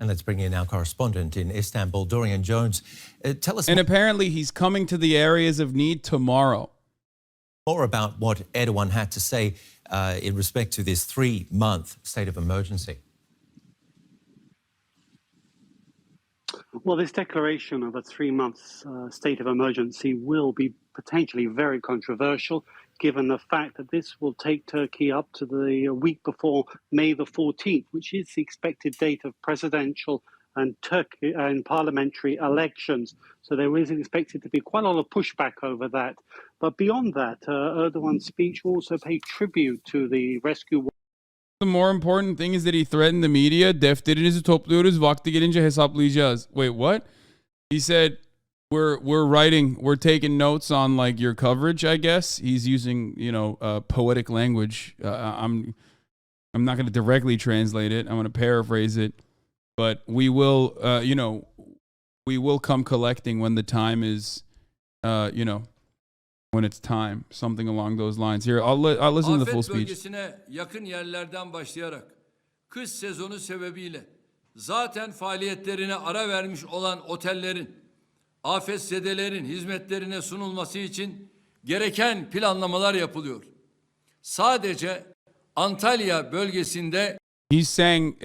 And let's bring in our correspondent in Istanbul, Dorian Jones. Tell us. And apparently he's coming to the areas of need tomorrow. More about what Erdogan had to say in respect to this 3-month state of emergency. Well, this declaration of a 3-month state of emergency will be potentially very controversial, given the fact that this will take Turkey up to the week before May the 14th, which is the expected date of presidential and parliamentary elections. So there is expected to be quite a lot of pushback over that. But beyond that, Erdogan's speech will also pay tribute to the rescue. The more important thing is that he threatened the media. Defterinizi topluyoruz, vakti gelince hesaplayacağız. Wait, what? He said, we're taking notes on like your coverage, I guess. He's using, poetic language. I'm not going to directly translate it. I'm going to paraphrase it. But we will, we will come collecting when the time is, when it's time. Something along those lines. Here, I'll listen to the full speech. Bölgesine yakın yerlerden başlayarak kış sezonu sebebiyle zaten faaliyetlerine ara vermiş olan otellerin, afetzedelerin hizmetlerine sunulması için gereken planlamalar yapılıyor. Sadece Antalya bölgesinde. He's saying,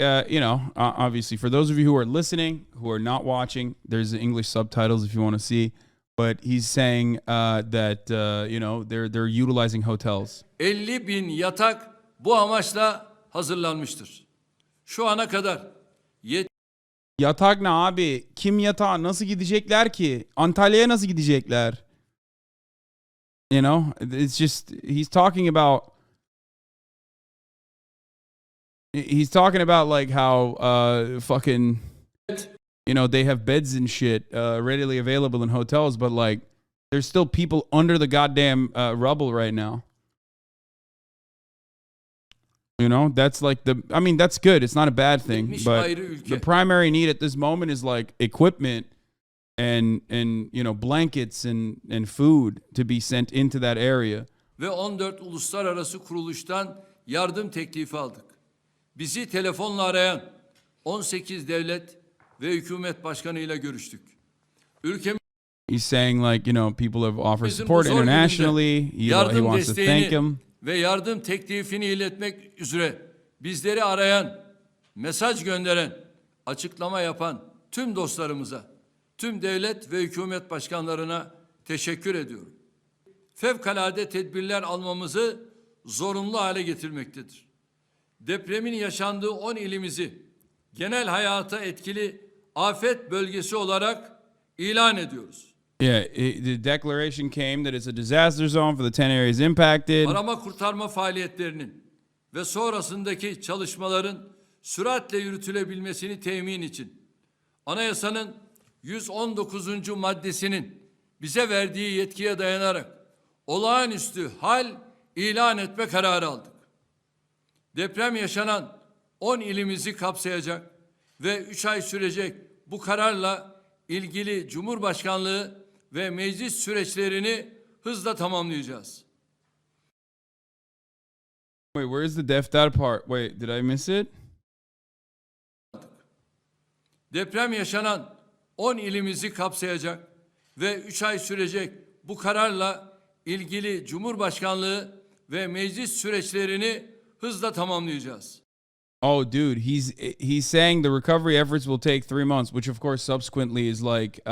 obviously, for those of you who are listening, who are not watching, there's English subtitles if you want to see. But he's saying that, they're utilizing hotels. 50.000 yatak bu amaçla hazırlanmıştır. Şu ana kadar Yatak ne abi? Kim yatağa? Nasıl gidecekler ki? Antalya'ya nasıl gidecekler? It's just, he's talking about like how fucking, they have beds and shit readily available in hotels, but like there's still people under the goddamn rubble right now. That's like that's good. It's not a bad thing, but the primary need at this moment is like equipment and blankets and food to be sent into that area. Ve 14 uluslararası kuruluştan yardım teklifi aldık. Bizi telefonla arayan 18 devlet ve hükümet başkanıyla görüştük. Ülkemiz He's saying like, people have offered support internationally. He wants to thank him. Ve yardım teklifini iletmek üzere bizleri arayan, mesaj gönderen, açıklama yapan tüm dostlarımıza, tüm devlet ve hükümet başkanlarına teşekkür ediyorum. Fevkalade tedbirler almamızı zorunlu hale getirmektedir. Depremin yaşandığı 10 ilimizi genel hayata etkili afet bölgesi olarak ilan ediyoruz. Yeah, the declaration came that it's a disaster zone for the 10 areas impacted. Arama kurtarma faaliyetlerinin ve sonrasındaki çalışmaların süratle yürütülebilmesini temin için anayasanın 119. maddesinin bize verdiği yetkiye dayanarak olağanüstü hal ilan etme kararı aldık. Deprem yaşanan 10 ilimizi kapsayacak ve 3 ay sürecek bu kararla ilgili Cumhurbaşkanlığı ve meclis süreçlerini hızla tamamlayacağız. Wait, where's the defter part? Wait, did I miss it? Deprem yaşanan 10 ilimizi kapsayacak ve 3 ay sürecek bu kararla ilgili Cumhurbaşkanlığı ve meclis süreçlerini hızla tamamlayacağız. Oh, dude, he's saying the recovery efforts will take 3 months, which of course subsequently is like,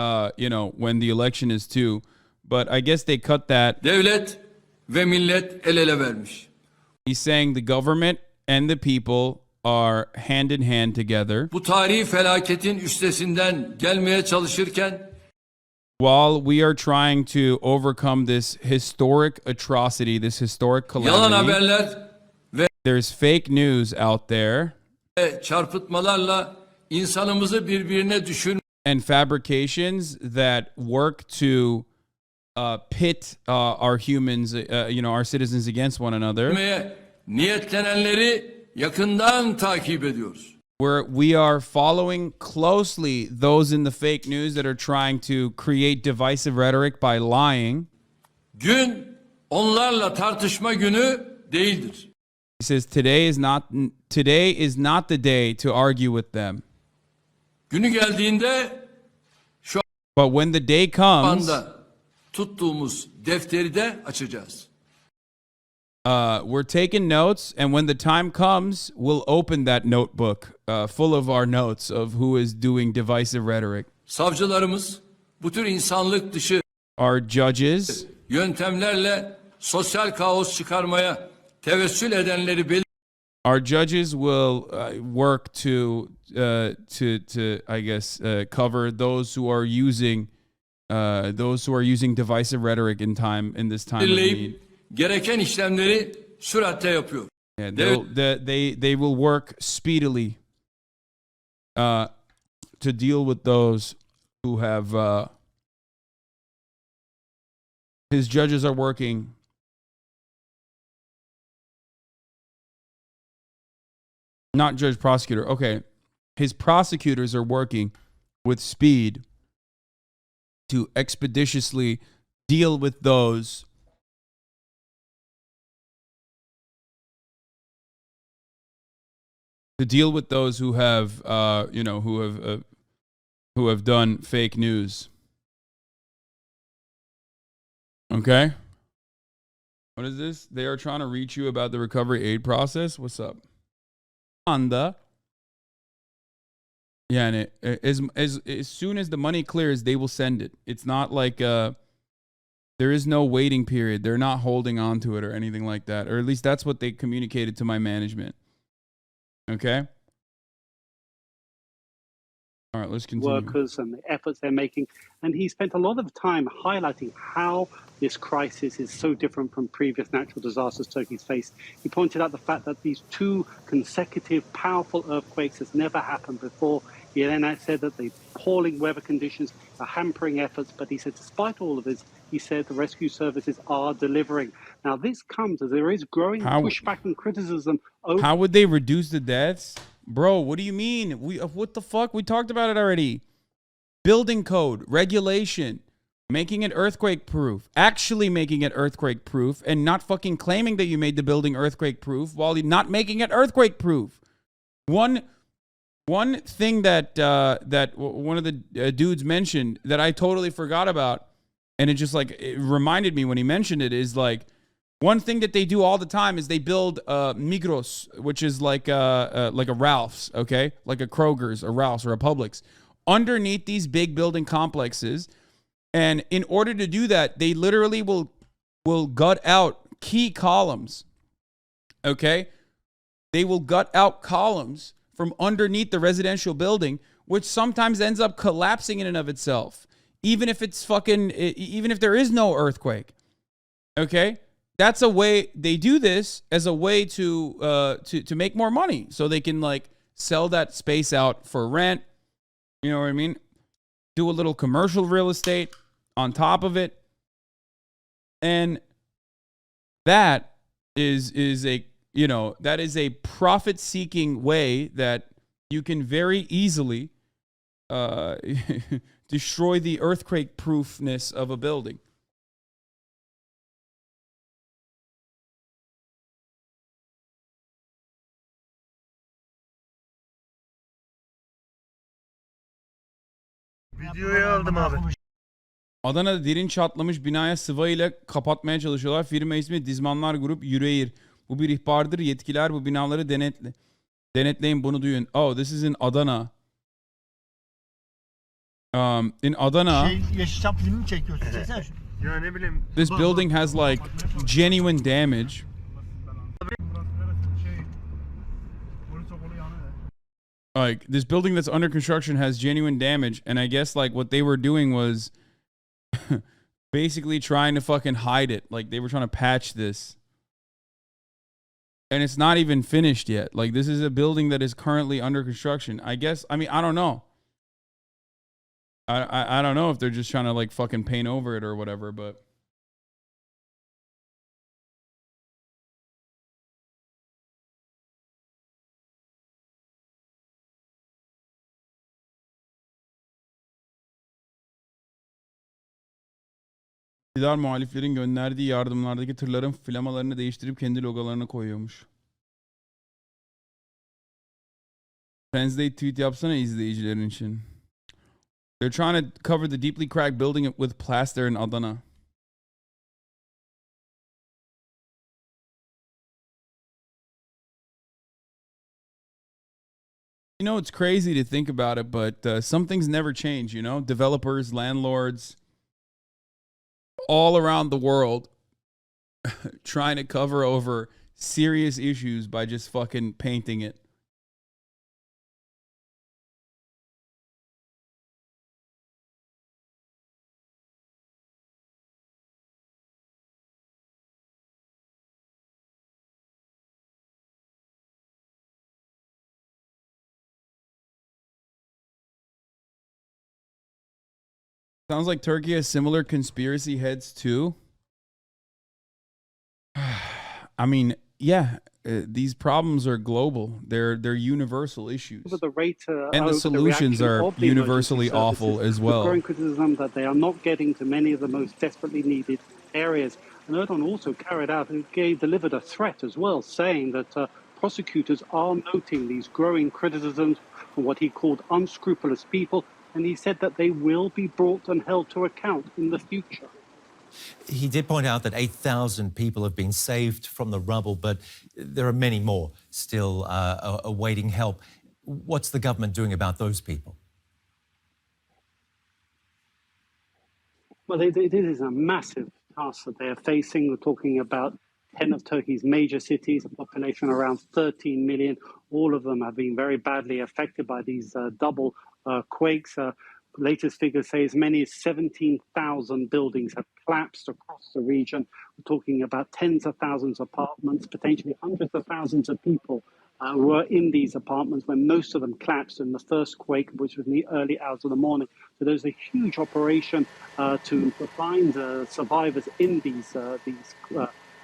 when the election is too. But I guess they cut that. Devlet ve millet el ele vermiş. He's saying the government and the people are hand in hand together. Bu tarihi felaketin üstesinden gelmeye çalışırken while we are trying to overcome this historic atrocity, this historic calamity. Yalan haberler ve there's fake news out there. Çarpıtmalarla insanımızı birbirine düşürme and fabrications that work to pit our humans, our citizens against one another. Niyetlenenleri yakından takip ediyoruz. Where we are following closely those in the fake news that are trying to create divisive rhetoric by lying. Gün onlarla tartışma günü değildir. He says today is not the day to argue with them. Günü geldiğinde şu But when the day comes, anda tuttuğumuz defteri de açacağız. we're taking notes, and when the time comes, we'll open that notebook full of our notes of who is doing divisive rhetoric. Savcılarımız bu tür insanlık dışı Our judges, yöntemlerle sosyal kaos çıkarmaya tevessül edenleri our judges will work to I guess cover those who are using divisive rhetoric in this time of need. belirleyip gereken işlemleri süratle yapıyor. Yeah, they will work speedily to deal with those who have. His judges are working not judge prosecutor. Okay, his prosecutors are working with speed to expeditiously deal with those who have who have done fake news. Okay. What is this? They are trying to reach you about the recovery aid process. What's up? Anda. Yani as soon as the money clears, they will send it. It's not like there is no waiting period. They're not holding on to it or anything like that. Or at least that's what they communicated to my management. Okay? All right, let's continue. Workers and the efforts they're making. And he spent a lot of time highlighting how this crisis is so different from previous natural disasters Turkey's faced. He pointed out the fact that these two consecutive powerful earthquakes has never happened before. He then said that the appalling weather conditions are hampering efforts, but he said despite all of this, he said the rescue services are delivering. Now this comes as there is growing pushback and criticism over... How would they reduce the deaths? Bro, what do you mean? What the fuck? We talked about it already. Building code, regulation, making it earthquake proof, actually making it earthquake proof, and not fucking claiming that you made the building earthquake proof while you're not making it earthquake proof. One thing that one of the dudes mentioned that I totally forgot about, and it reminded me when he mentioned it, is like, one thing that they do all the time is they build Migros, which is like a Ralph's, okay? Like a Kroger's, a Ralph's, or a Publix, underneath these big building complexes. And in order to do that, they literally will gut out key columns, okay? They will gut out columns from underneath the residential building, which sometimes ends up collapsing in and of itself, even if there is no earthquake, okay? That's a way they do this as a way to make more money, so they can like sell that space out for rent. You know what I mean? Do a little commercial real estate on top of it, and that is a profit-seeking way that you can very easily destroy the earthquake-proofness of a building. Videoyu aldım abi. Adana'da derin çatlamış binaya sıvayla kapatmaya çalışıyorlar. Firma ismi Dizmanlar Grup Yüreğir. Bu bir ihbardır. Yetkililer bu binaları denetleyin, bunu duyun. Oh, this is in Adana. In Adana. Yeşilçam filmi mi çekiyorsun? Çeksene şunu. Ya ne bileyim. This building has like genuine damage. Like this building that's under construction has genuine damage, and I guess like what they were doing was basically trying to fucking hide it. Like they were trying to patch this. And it's not even finished yet. Like this is a building that is currently under construction. I guess, I mean, I don't know. I don't know if they're just trying to like fucking paint over it or whatever, but İktidar muhaliflerin gönderdiği yardımlardaki tırların flamalarını değiştirip kendi logolarını koyuyormuş. Translate tweet yapsana izleyicilerin için. They're trying to cover the deeply cracked building with plaster in Adana. You know, it's crazy to think about it, but some things never change, you know? Developers, landlords, all around the world trying to cover over serious issues by just fucking painting it. Sounds like Turkey has similar conspiracy heads too. I mean, yeah, these problems are global. They're universal issues, Over the rate, and the over solutions reaction are of the universally emergency awful services, as with growing well. criticism that they are not getting to many of the most desperately needed areas. And Erdogan also delivered a threat as well, saying that prosecutors are noting these growing criticisms from what he called unscrupulous people, and he said that they will be brought and held to account in the future. He did point out that 8,000 people have been saved from the rubble, but there are many more still awaiting help. What's the government doing about those people? Well, it is a massive task that they are facing. We're talking about 10 of Turkey's major cities, a population around 13 million. All of them have been very badly affected by these double quakes. Latest figures say as many as 17,000 buildings have collapsed across the region. We're talking about tens of thousands of apartments, potentially hundreds of thousands of people were in these apartments when most of them collapsed in the first quake, which was in the early hours of the morning. So there's a huge operation to find survivors in these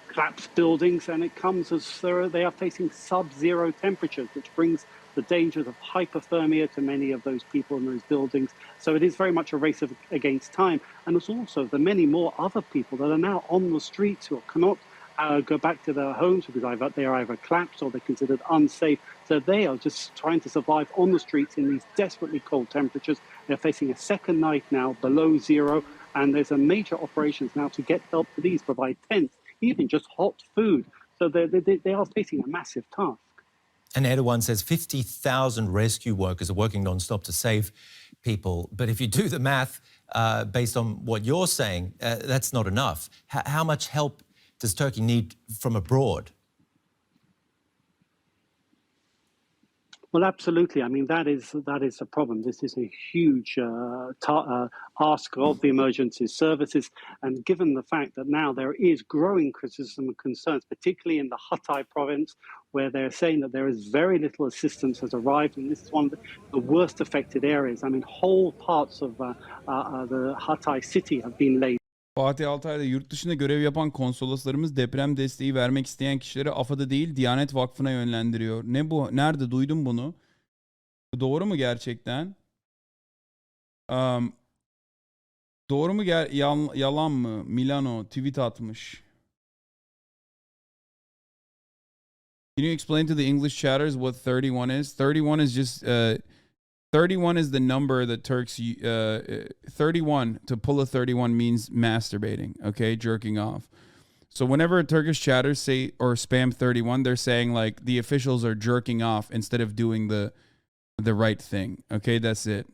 collapsed buildings, and it comes as they are facing sub-zero temperatures, which brings the dangers of hypothermia to many of those people in those buildings. So it is very much a race against time. And it's also the many more other people that are now on the streets who cannot go back to their homes because they are either collapsed or they're considered unsafe. So they are just trying to survive on the streets in these desperately cold temperatures. They're facing a second night now below zero, and there's a major operations now to get help to these, provide tents, even just hot food. So they are facing a massive task. And Erdogan says 50,000 rescue workers are working non-stop to save people. But if you do the math based on what you're saying, that's not enough. How much help does Turkey need from abroad? Well, absolutely. I mean, that is a problem. This is a huge ask of the emergency services. And given the fact that now there is growing criticism and concerns, particularly in the Hatay province, where they're saying that there is very little assistance has arrived, and this is one of the worst affected areas. I mean, whole parts of the Hatay city have been laid. Fatih Altay'da yurt dışında görev yapan konsoloslarımız deprem desteği vermek isteyen kişileri AFAD'a değil Diyanet Vakfı'na yönlendiriyor. Ne bu? Nerede duydum bunu? Bu doğru mu gerçekten? Doğru mu yalan mı? Milano tweet atmış. Can you explain to the English chatters what 31 is? 31 is just 31 is the number that Turks 31 to pull a 31 means masturbating, okay? Jerking off. So whenever Turkish chatters say or spam 31, they're saying like the officials are jerking off instead of doing the right thing. Okay, that's it.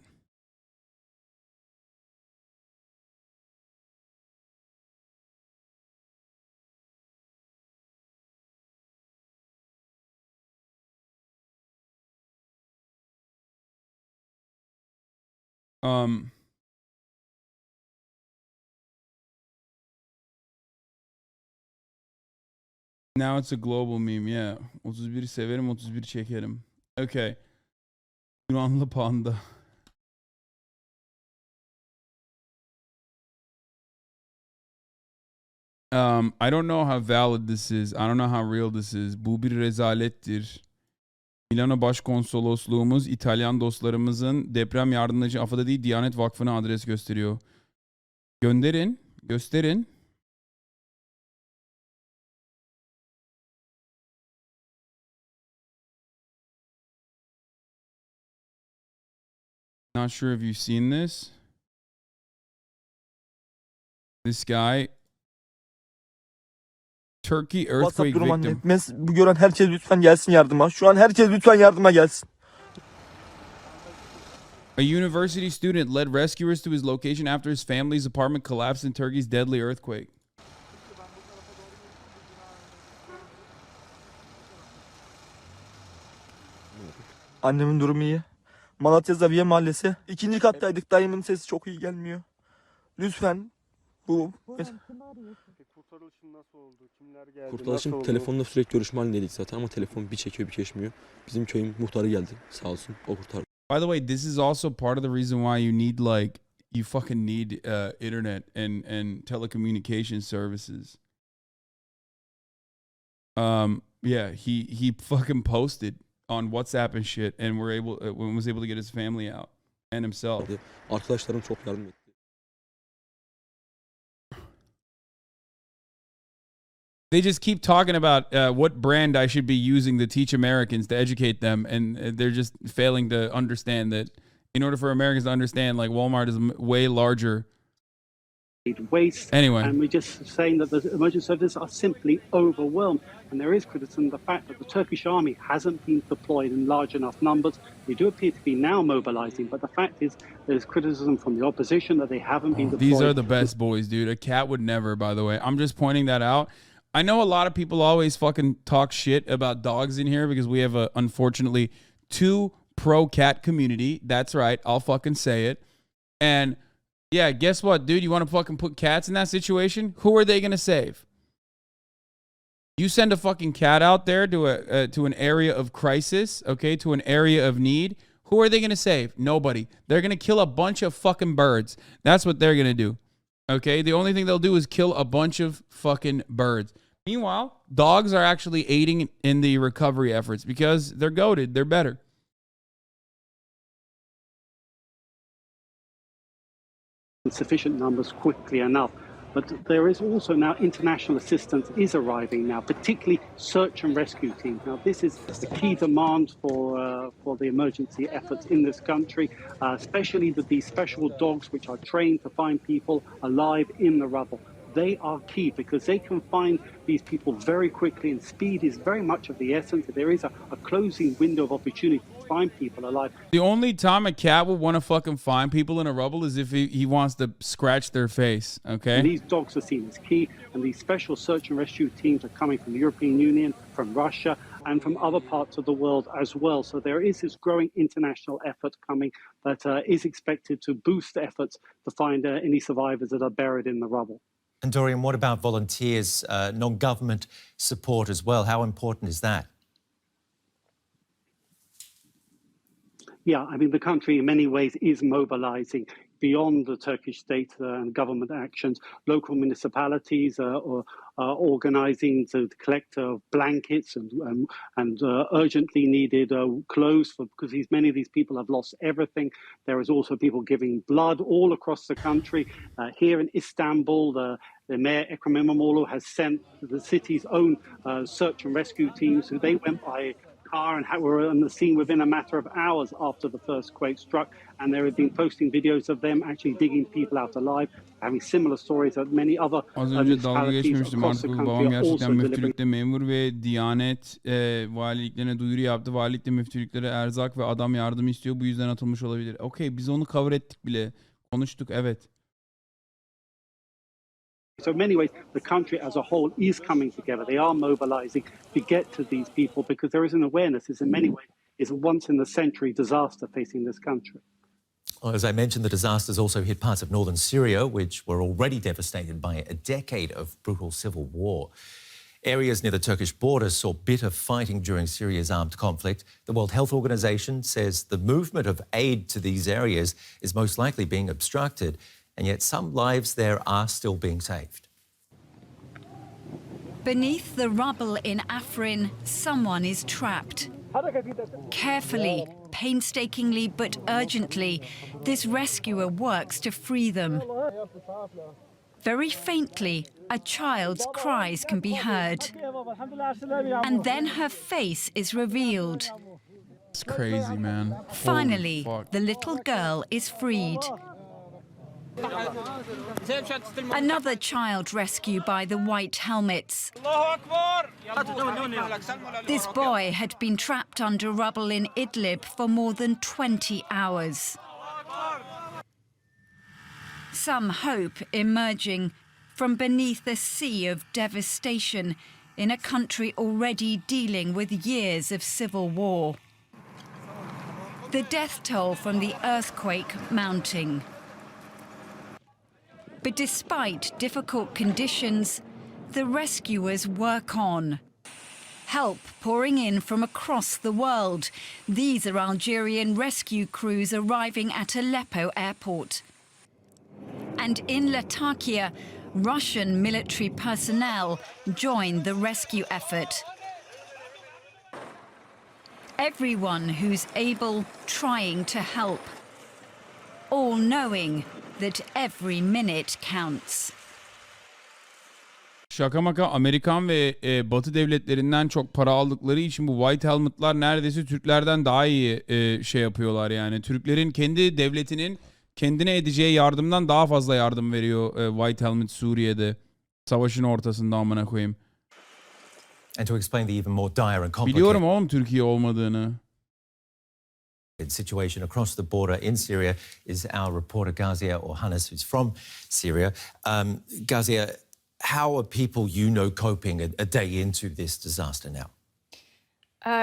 Now it's a global meme, yeah. 31 severim, 31 çekerim. Okay. Yunanlı panda. I don't know how valid this is. I don't know how real this is. Bu bir rezalettir. Milano Başkonsolosluğumuz İtalyan dostlarımızın deprem yardımları için AFAD'a değil Diyanet Vakfı'na adres gösteriyor. Gönderin, gösterin. Not sure if you've seen this. This guy, Turkey earthquake WhatsApp durum victim. anne. Bu gören herkes lütfen gelsin yardıma. Şu an herkes lütfen yardıma gelsin. A university student led rescuers to his location after his family's apartment collapsed in Turkey's deadly earthquake. Annemin durumu iyi. Malatya Zaviye Mahallesi. 2. kattaydık. Dayımın sesi çok iyi gelmiyor. Lütfen bu Kurtarılışın nasıl oldu? Kimler geldi? Kurtarışın telefonla sürekli görüşme halindeydik zaten ama telefon bir çekiyor bir geçmiyor. Bizim köyün muhtarı geldi sağ olsun o kurtardı. By the way, this is also part of the reason why you need you fucking need internet and telecommunication services. Yeah, he fucking posted on WhatsApp and shit, and was able to get his family out and himself. Arkadaşlarım çok yardım etti. They just keep talking about what brand I should be using to teach Americans to educate them, and they're just failing to understand that in order for Americans to understand, like, Walmart is way larger. Waste. Anyway. And we're just saying that the emergency services are simply overwhelmed. And there is criticism of the fact that the Turkish army hasn't been deployed in large enough numbers. They do appear to be now mobilizing, but the fact is there's criticism from the opposition that they haven't been deployed. These are the best boys, dude. A cat would never, by the way. I'm just pointing that out. I know a lot of people always fucking talk shit about dogs in here because we have unfortunately, two pro-cat community. That's right. I'll fucking say it. And yeah, guess what, dude? You want to fucking put cats in that situation? Who are they going to save? You send a fucking cat out there to an area of crisis, okay, to an area of need. Who are they going to save? Nobody. They're going to kill a bunch of fucking birds. That's what they're going to do. Okay? The only thing they'll do is kill a bunch of fucking birds. Meanwhile, dogs are actually aiding in the recovery efforts because they're goated. They're better. Sufficient numbers quickly enough. But there is also now international assistance is arriving now, particularly search and rescue teams. Now, this is the key demand for the emergency efforts in this country, especially these special dogs which are trained to find people alive in the rubble. They are key because they can find these people very quickly, and speed is very much of the essence. There is a closing window of opportunity to find people alive. The only time a cat would want to fucking find people in a rubble is if he wants to scratch their face, okay? And these dogs are seen as key, and these special search and rescue teams are coming from the European Union, from Russia, and from other parts of the world as well. So there is this growing international effort coming that is expected to boost efforts to find any survivors that are buried in the rubble. And Dorian, what about volunteers, non-government support as well? How important is that? Yeah, I mean, the country in many ways is mobilizing beyond the Turkish state and government actions. Local municipalities are organizing to collect blankets and urgently needed clothes because many of these people have lost everything. There is also people giving blood all across the country. Here in Istanbul, the Mayor Ekrem İmamoğlu has sent the city's own search and rescue teams who they went by car and were on the scene within a matter of hours after the first quake struck, and there have been posting videos of them actually digging people out alive, having similar stories that many other Az önce dalga geçmiştim. across the Artık country babam are gerçekten also delivering. müftülükte memur ve Diyanet valiliklerine duyuru yaptı. Valilikte müftülüklere erzak ve adam yardım istiyor. Bu yüzden atılmış olabilir. Okey, biz onu cover ettik bile. Konuştuk, evet. So in many ways, the country as a whole is coming together. They are mobilizing to get to these people because there is an awareness. It's in many ways is a once-in-a-century disaster facing this country. Well, as I mentioned, the disasters also hit parts of northern Syria, which were already devastated by a decade of brutal civil war. Areas near the Turkish border saw bitter fighting during Syria's armed conflict. The World Health Organization says the movement of aid to these areas is most likely being obstructed, and yet some lives there are still being saved. Beneath the rubble in Afrin, someone is trapped. Carefully, painstakingly, but urgently, this rescuer works to free them. Very faintly, a child's cries can be heard. And then her face is revealed. It's crazy, man. Finally, Holy fuck. the little girl is freed. Another child rescue by the white helmets. This boy had been trapped under rubble in Idlib for more than 20 hours. Some hope emerging from beneath a sea of devastation in a country already dealing with years of civil war. The death toll from the earthquake mounting. But despite difficult conditions, the rescuers work on. Help pouring in from across the world. These are Algerian rescue crews arriving at Aleppo airport. And in Latakia, Russian military personnel join the rescue effort. Everyone who's able trying to help, all knowing that every minute counts. Şaka maka Amerikan ve Batı devletlerinden çok para aldıkları için bu White Helmet'lar neredeyse Türklerden daha iyi şey yapıyorlar yani. Türklerin kendi devletinin kendine edeceği yardımdan daha fazla yardım veriyor White Helmet Suriye'de. Savaşın ortasında amına koyayım. And to explain the even more dire and complicated Biliyorum oğlum Türkiye olmadığını. situation across the border in Syria is our reporter Gazia Orhanis, who's from Syria. Gazia, how are people you know coping a day into this disaster now?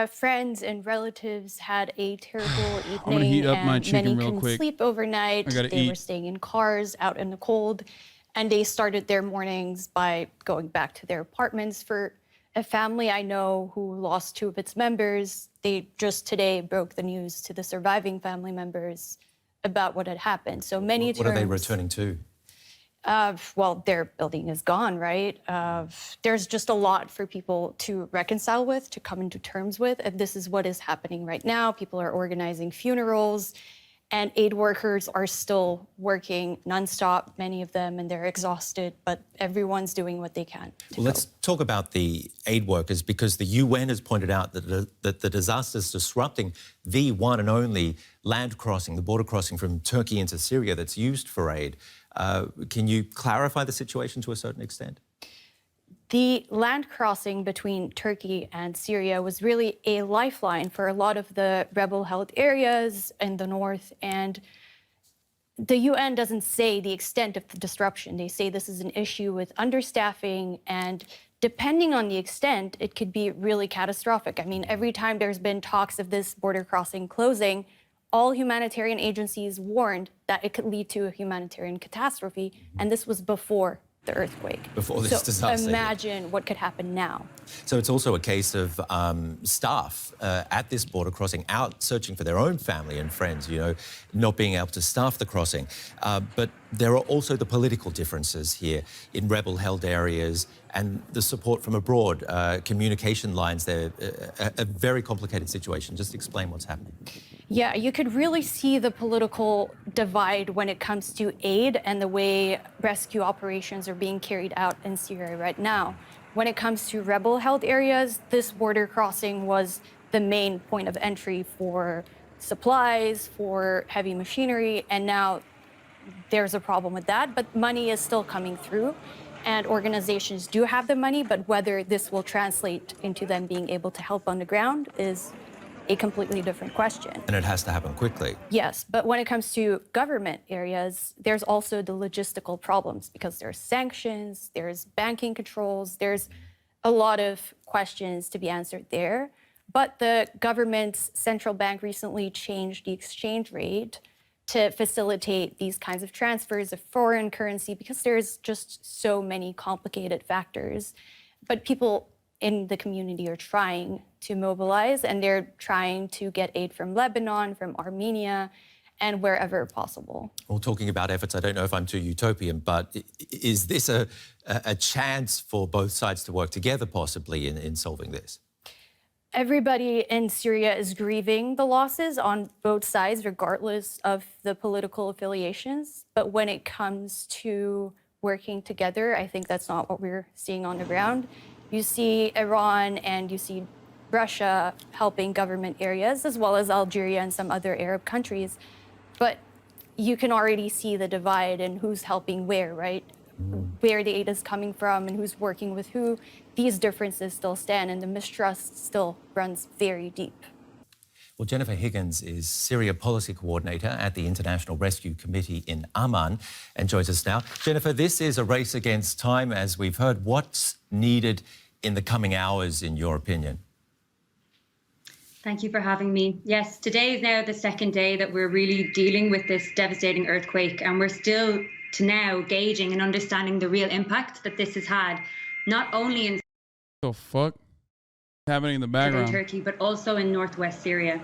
Friends and relatives had a terrible evening. I'm gonna heat up my and chicken many real couldn't quick. sleep overnight. I gotta They were eat. staying in cars out in the cold, and they started their mornings by going back to their apartments. For a family I know who lost two of its members, they just today broke the news to the surviving family members about what had happened. So many What are they returning to? well, their building is gone, right? There's just a lot for people to reconcile with, to come into terms with, and this is what is happening right now. People are organizing funerals, and aid workers are still working nonstop, many of them, and they're exhausted, but everyone's doing what they can to Well, let's talk about the aid workers, because the UN has pointed out that the disaster is disrupting the one and only land crossing, the border crossing from Turkey into Syria that's used for aid. Can you clarify the situation to a certain extent? The land crossing between Turkey and Syria was really a lifeline for a lot of the rebel-held areas in the north. And the UN doesn't say the extent of the disruption. They say this is an issue with understaffing, and depending on the extent, it could be really catastrophic. I mean, every time there's been talks of this border crossing closing, all humanitarian agencies warned that it could lead to a humanitarian catastrophe, and this was before the earthquake. Before this disaster. So imagine what could happen now. So it's also a case of staff at this border crossing out searching for their own family and friends, you know, not being able to staff the crossing. But there are also the political differences here in rebel-held areas and the support from abroad, communication lines. They're a very complicated situation. Just explain what's happening. Yeah, you could really see the political divide when it comes to aid and the way rescue operations are being carried out in Syria right now. When it comes to rebel-held areas, this border crossing was the main point of entry for supplies, for heavy machinery, and now there's a problem with that, but money is still coming through, and organizations do have the money, but whether this will translate into them being able to help on the ground is a completely different question. And it has to happen quickly. Yes, but when it comes to government areas, there's also the logistical problems because there's sanctions, there's banking controls, there's a lot of questions to be answered there. But the government's central bank recently changed the exchange rate to facilitate these kinds of transfers of foreign currency because there's just so many complicated factors. But people in the community are trying to mobilize, and they're trying to get aid from Lebanon, from Armenia, and wherever possible. Well, talking about efforts, I don't know if I'm too utopian, but is this a chance for both sides to work together possibly in solving this? Everybody in Syria is grieving the losses on both sides, regardless of the political affiliations. But when it comes to working together, I think that's not what we're seeing on the ground. You see Iran and you see Russia helping government areas, as well as Algeria and some other Arab countries. But you can already see the divide in who's helping where, right? Where the aid is coming from and who's working with who. These differences still stand, and the mistrust still runs very deep. Well, Jennifer Higgins is Syria Policy Coordinator at the International Rescue Committee in Amman and joins us now. Jennifer, this is a race against time, as we've heard. What's needed in the coming hours, in your opinion? Thank you for having me. Yes, today is now the second day that we're really dealing with this devastating earthquake, and we're still to now gauging and understanding the real impact that this has had, not only in The fuck happening in the southern background? Turkey, but also in northwest Syria.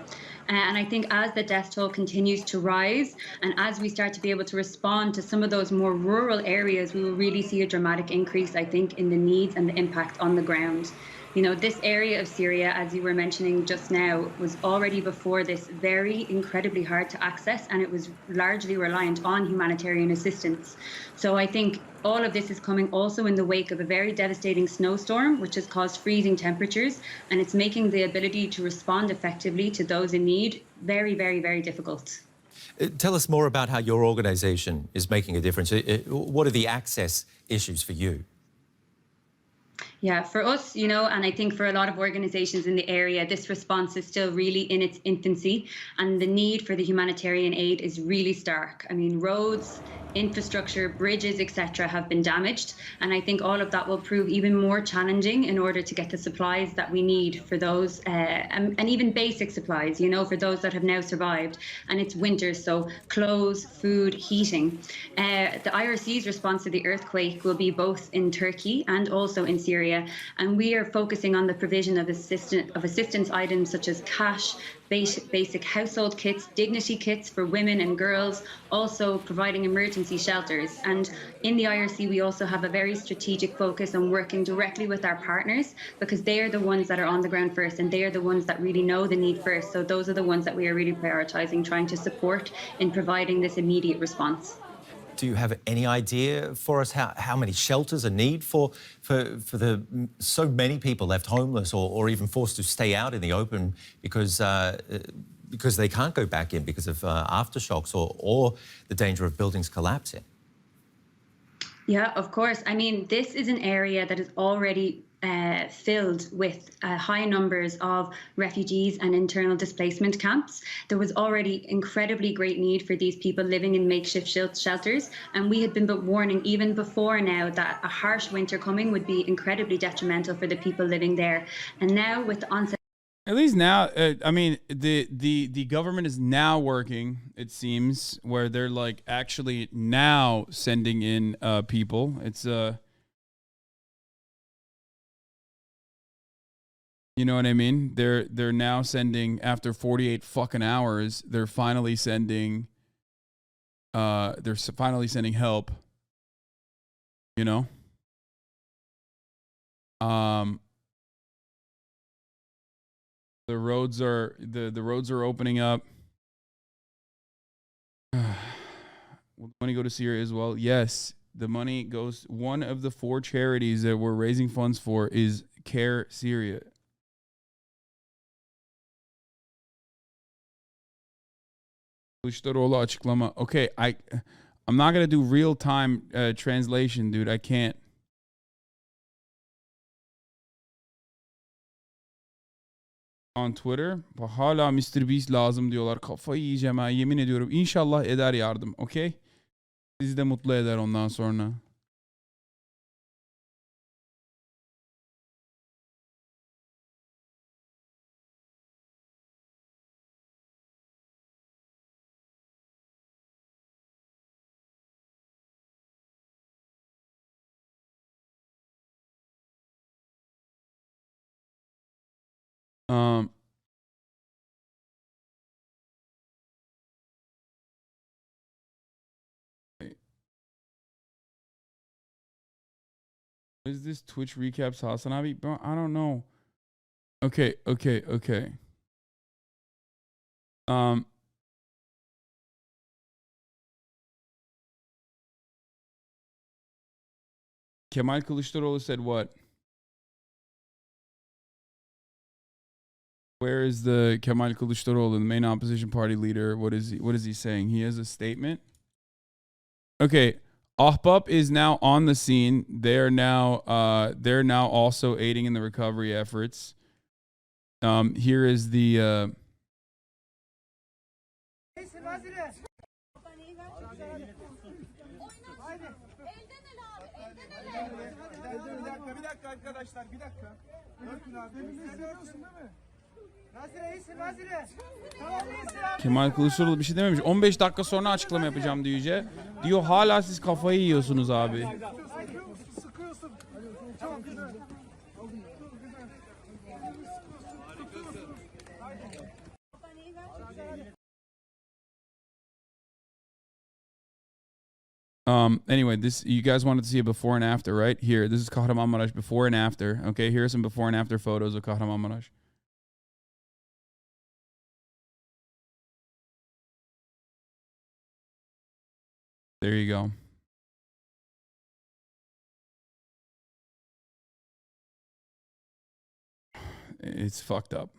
And I think as the death toll continues to rise, and as we start to be able to respond to some of those more rural areas, we will really see a dramatic increase, I think, in the needs and the impact on the ground. You know, this area of Syria, as you were mentioning just now, was already before this very incredibly hard to access, and it was largely reliant on humanitarian assistance. So I think all of this is coming also in the wake of a very devastating snowstorm, which has caused freezing temperatures, and it's making the ability to respond effectively to those in need very, very, very difficult. Tell us more about how your organisation is making a difference. What are the access issues for you? Yeah, for us, you know, and I think for a lot of organizations in the area, this response is still really in its infancy, and the need for the humanitarian aid is really stark. I mean, roads, infrastructure, bridges, etc. have been damaged, and I think all of that will prove even more challenging in order to get the supplies that we need for those, and even basic supplies, you know, for those that have now survived. And it's winter, so clothes, food, heating. The IRC's response to the earthquake will be both in Turkey and also in Syria, and we are focusing on the provision of assistance items such as cash, basic household kits, dignity kits for women and girls, also providing emergency shelters. And in the IRC, we also have a very strategic focus on working directly with our partners, because they are the ones that are on the ground first, and they are the ones that really know the need first. So those are the ones that we are really prioritizing, trying to support in providing this immediate response. Do you have any idea for us how many shelters are needed for the so many people left homeless or even forced to stay out in the open because they can't go back in because of aftershocks or the danger of buildings collapsing? Yeah, of course. I mean, this is an area that is already filled with high numbers of refugees and internal displacement camps. There was already incredibly great need for these people living in makeshift shelters, and we had been warning even before now that a harsh winter coming would be incredibly detrimental for the people living there. And now with the onset, At least now, I mean, the government is now working, it seems, where they're like actually now sending in people. It's you know what I mean? They're now sending, after 48 fucking hours, they're finally sending help. You know? The roads are the roads are opening up. Will the money go to Syria as well? Yes. The money goes, one of the 4 charities that we're raising funds for is Care Syria. Kılıçdaroğlu açıklama. Okay, I'm not gonna do real time translation, dude. I can't. On Twitter. Hala Mr. Beast lazım diyorlar. Kafayı yiyeceğim ha. Yemin ediyorum. İnşallah eder yardım. Okay? Sizi de mutlu eder ondan sonra. Is this Twitch recaps HasanAbi? I don't know. Okay. Kemal Kılıçdaroğlu said what? Where is the Kemal Kılıçdaroğlu, the main opposition party leader? What is he saying? He has a statement. Okay, Ahbap is now on the scene. They're now also aiding in the recovery efforts. Here is the Kemal Kılıçdaroğlu bir şey dememiş. 15 dakika sonra açıklama yapacağım diyor Yüce. Diyor hala siz kafayı yiyorsunuz abi. Anyway, this, you guys wanted to see a before and after, right? Here, this is Kahramanmaraş before and after. Okay, here are some before and after photos of Kahramanmaraş. There you go. It's fucked up.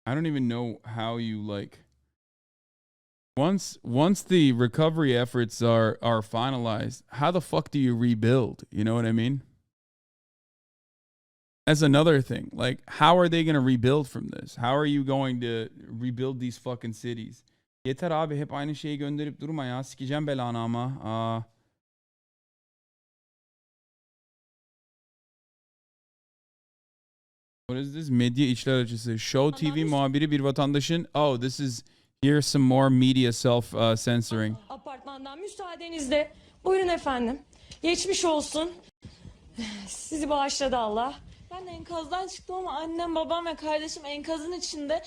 I don't even know how you like once the recovery efforts are finalized, how the fuck do you rebuild? You know what I mean? That's another thing. Like, how are they going to rebuild from this? How are you going to rebuild these fucking cities? Yeter abi, hep aynı şeyi gönderip durma ya. Sikeceğim belanı ama. What is this? Medya içler acısı. Show TV muhabiri bir vatandaşın. Oh, this is, here's some more media self-censoring. Apartmandan müsaadenizle. Buyurun efendim. Geçmiş olsun. Sizi bağışladı Allah. Ben enkazdan çıktım ama annem, babam ve kardeşim enkazın içinde.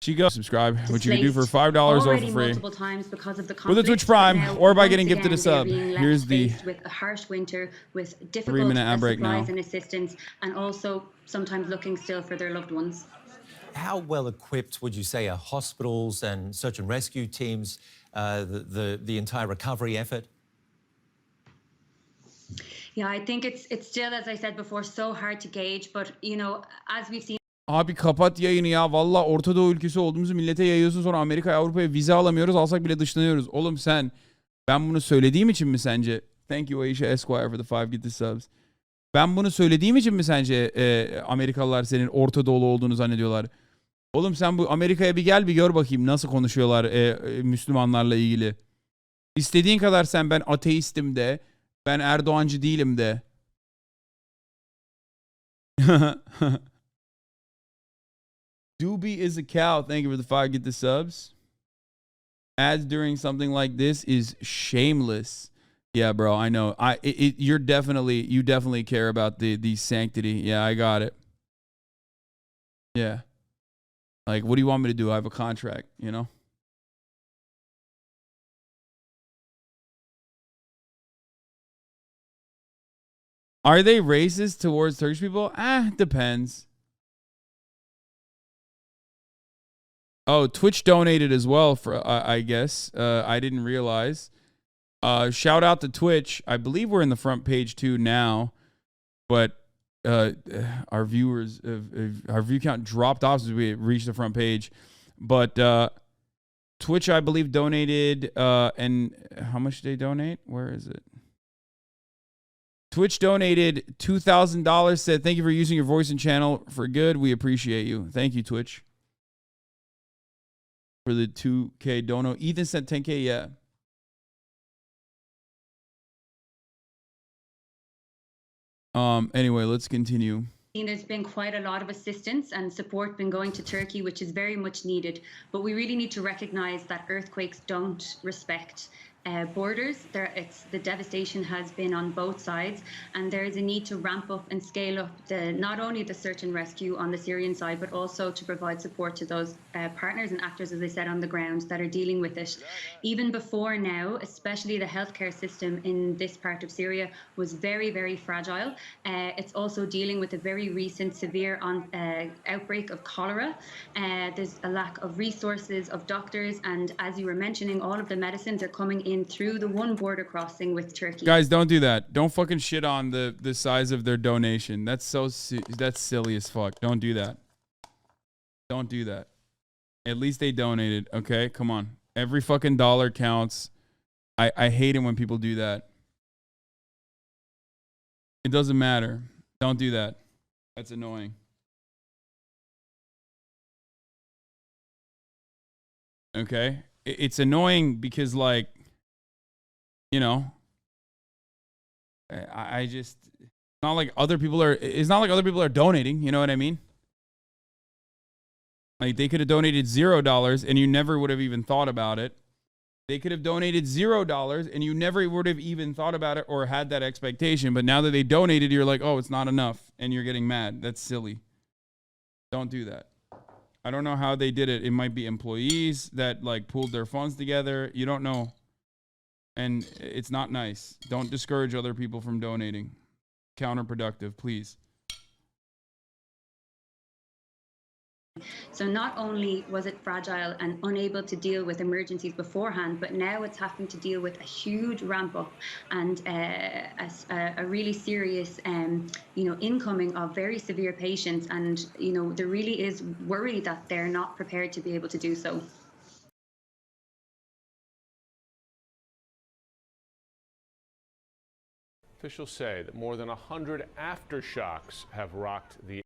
She goes subscribe, which you can do for $5 or for free with a Twitch Prime or by getting gifted a sub. Here's the with a harsh winter, with 3-minute ad break now. And assistance, and also sometimes looking still for their loved ones. How well equipped would you say are hospitals and search and rescue teams, the entire recovery effort? Yeah, I think it's still, as I said before, so hard to gauge. But you know, as we've seen. Abi kapat yayını ya. Valla Orta Doğu ülkesi olduğumuzu millete yayıyorsun, sonra Amerika'ya, Avrupa'ya vize alamıyoruz. Alsak bile dışlanıyoruz. Oğlum ben bunu söylediğim için mi sence? Thank you Aisha Esquire for the 5 gift subs. Ben bunu söylediğim için mi sence Amerikalılar senin Orta Doğulu olduğunu zannediyorlar? Oğlum sen bu Amerika'ya bir gel, bir gör bakayım nasıl konuşuyorlar Müslümanlarla ilgili. İstediğin kadar sen ben ateistim de, ben Erdoğancı değilim de. Doobie is a cow. Thank you for the 5 get the subs. Ads during something like this is shameless. Yeah, bro, I know. You definitely care about the sanctity. Yeah, I got it. Yeah. Like, what do you want me to do? I have a contract, you know? Are they racist towards Turkish people? Depends. Oh, Twitch donated as well for I guess. I didn't realize. Shout out to Twitch. I believe we're in the front page too now, but our viewers, our view count dropped off as we reached the front page. But Twitch, I believe, donated. And how much did they donate? Where is it? Twitch donated $2,000. Said thank you for using your voice and channel for good. We appreciate you. Thank you, Twitch, for the 2K dono. Ethan sent 10K. Yeah. Anyway, let's continue. There's been quite a lot of assistance and support been going to Turkey, which is very much needed. But we really need to recognize that earthquakes don't respect borders. The devastation has been on both sides, and there is a need to ramp up and scale up not only the search and rescue on the Syrian side, but also to provide support to those partners and actors, as I said, on the ground that are dealing with it. Even before now, especially the healthcare system in this part of Syria was very, very fragile. It's also dealing with a very recent severe outbreak of cholera. There's a lack of resources, of doctors, and as you were mentioning, all of the medicines are coming in through the one border crossing with Turkey. Guys, don't do that. Don't fucking shit on the size of their donation. That's silly as fuck. Don't do that. Don't do that. At least they donated, okay? Come on. Every fucking dollar counts. I hate it when people do that. It doesn't matter. Don't do that. That's annoying. Okay? It's annoying because, like, you know, I just, it's not like other people are donating, you know what I mean? Like, they could have donated $0 and you never would have even thought about it. They could have donated $0 and you never would have even thought about it or had that expectation. But now that they donated, you're like, oh, it's not enough. And you're getting mad. That's silly. Don't do that. I don't know how they did it. It might be employees that like pooled their funds together. You don't know. And it's not nice. Don't discourage other people from donating. Counterproductive, please. So not only was it fragile and unable to deal with emergencies beforehand, but now it's having to deal with a huge ramp up and a really serious, incoming of very severe patients. And, there really is worry that they're not prepared to be able to do so. Officials say that more than 100 aftershocks have rocked the